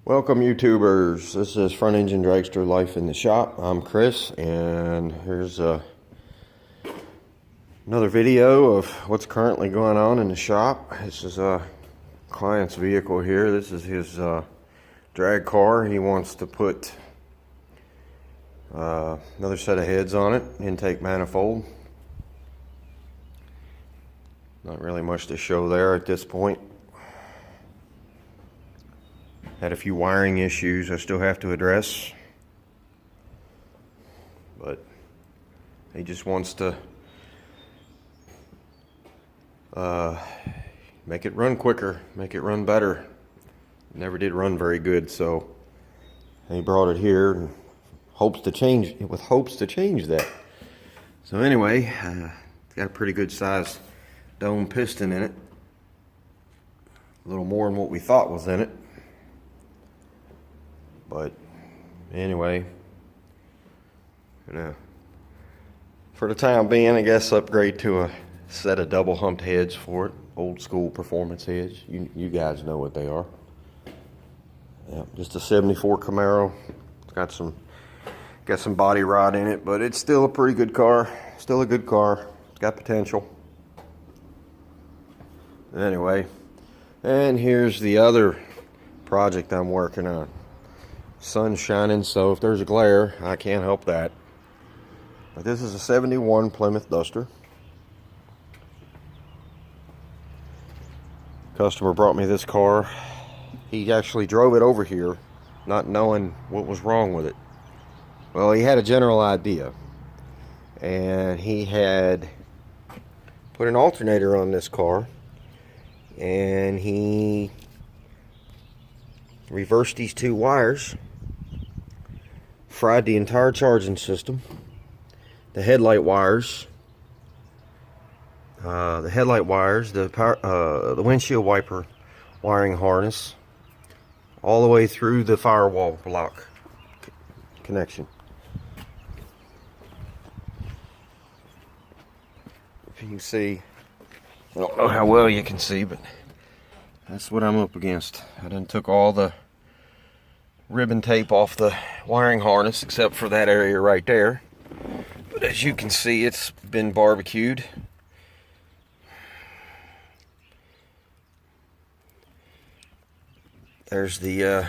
Welcome YouTubers, this is Front Engine Dragster Life in the Shop. I'm Chris, and here's another video of what's currently going on in the shop. This is a client's vehicle here. This is his drag car. He wants to put another set of heads on it, intake manifold. Not really much to show there at this point. Had a few wiring issues I still have to address, but he just wants to make it run quicker, make it run better. Never did run very good, so he brought it here and hopes to change that. So anyway, it's got a pretty good size dome piston in it, a little more than what we thought was in it. But anyway, for the time being, I guess upgrade to a set of double humped heads for it, old school performance heads. You guys know what they are. Yeah, just a '74 Camaro. It's got some body rot in it, but it's still a pretty good car. Still a good car. It's got potential. Anyway, and here's the other project I'm working on. Sun's shining, so if there's a glare, I can't help that. But this is a '71 Plymouth Duster. Customer brought me this car. He actually drove it over here, not knowing what was wrong with it. Well, he had a general idea, and he had put an alternator on this car, and he reversed these two wires, fried the entire charging system, the headlight wires, the windshield wiper wiring harness, all the way through the firewall block connection. If you can see, I don't know how well you can see, but that's what I'm up against. I done took all the ribbon tape off the wiring harness except for that area right there. But as you can see, it's been barbecued. There's the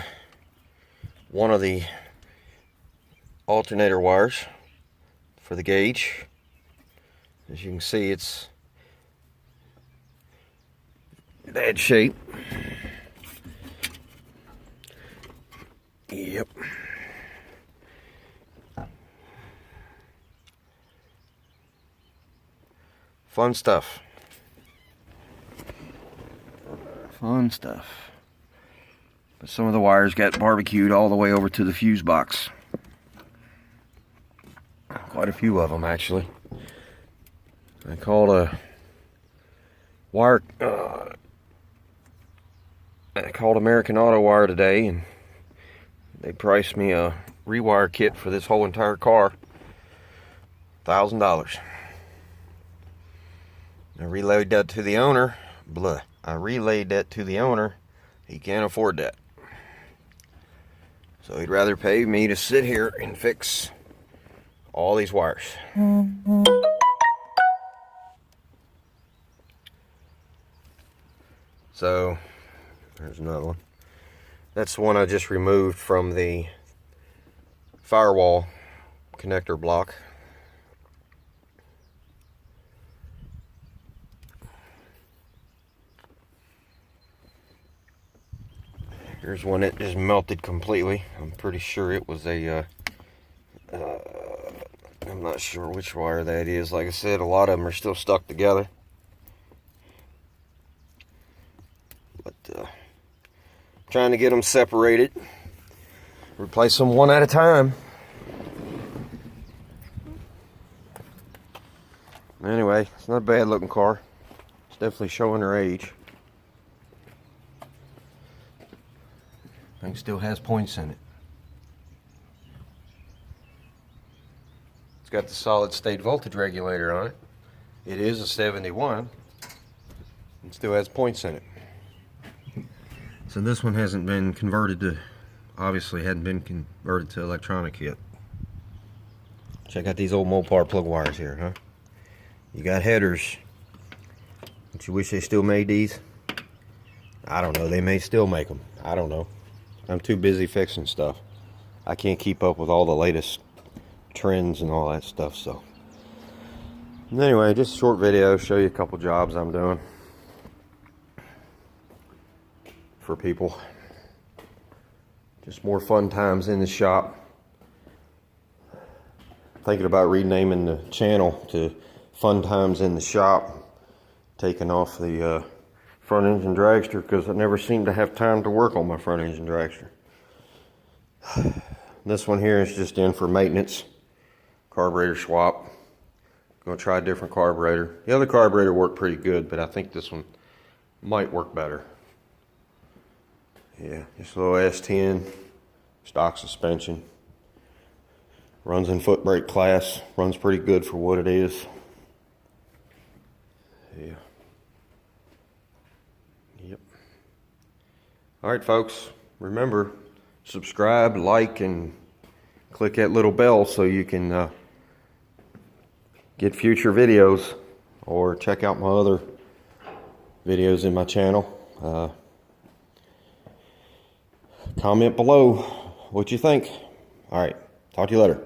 one of the alternator wires for the gauge. As you can see, it's bad shape. Yep. Fun stuff. Fun stuff. But some of the wires got barbecued all the way over to the fuse box. Quite a few of them, actually. I called a wire. I called American Auto Wire today, and they priced me a rewire kit for this whole entire car, $1,000. I relayed that to the owner. He can't afford that. So he'd rather pay me to sit here and fix all these wires. So there's another one. That's the one I just removed from the firewall connector block. Here's one that just melted completely. I'm pretty sure it was a I'm not sure which wire that is. Like I said, a lot of them are still stuck together. But trying to get them separated. Replace them one at a time. Anyway, it's not a bad looking car. It's definitely showing her age. Thing still has points in it. It's got the solid state voltage regulator on it. It is a '71. It still has points in it. So this one hasn't been converted to obviously hadn't been converted to electronic yet. Check out these old Mopar plug wires here, huh? You got headers. Don't you wish they still made these? I don't know. They may still make them. I don't know. I'm too busy fixing stuff. I can't keep up with all the latest trends and all that stuff, so. Anyway, just a short video, show you a couple jobs I'm doing for people. Just more fun times in the shop. Thinking about renaming the channel to Fun Times in the Shop, taking off the front engine dragster because I never seem to have time to work on my front engine dragster. This one here is just in for maintenance, carburetor swap. Gonna try a different carburetor. The other carburetor worked pretty good, but I think this one might work better. Yeah, just a little S10, stock suspension. Runs in foot brake class, runs pretty good for what it is. Yeah. Yep. All right, folks, remember, subscribe, like, and click that little bell so you can get future videos, or check out my other videos in my channel. Comment below what you think. All right, talk to you later.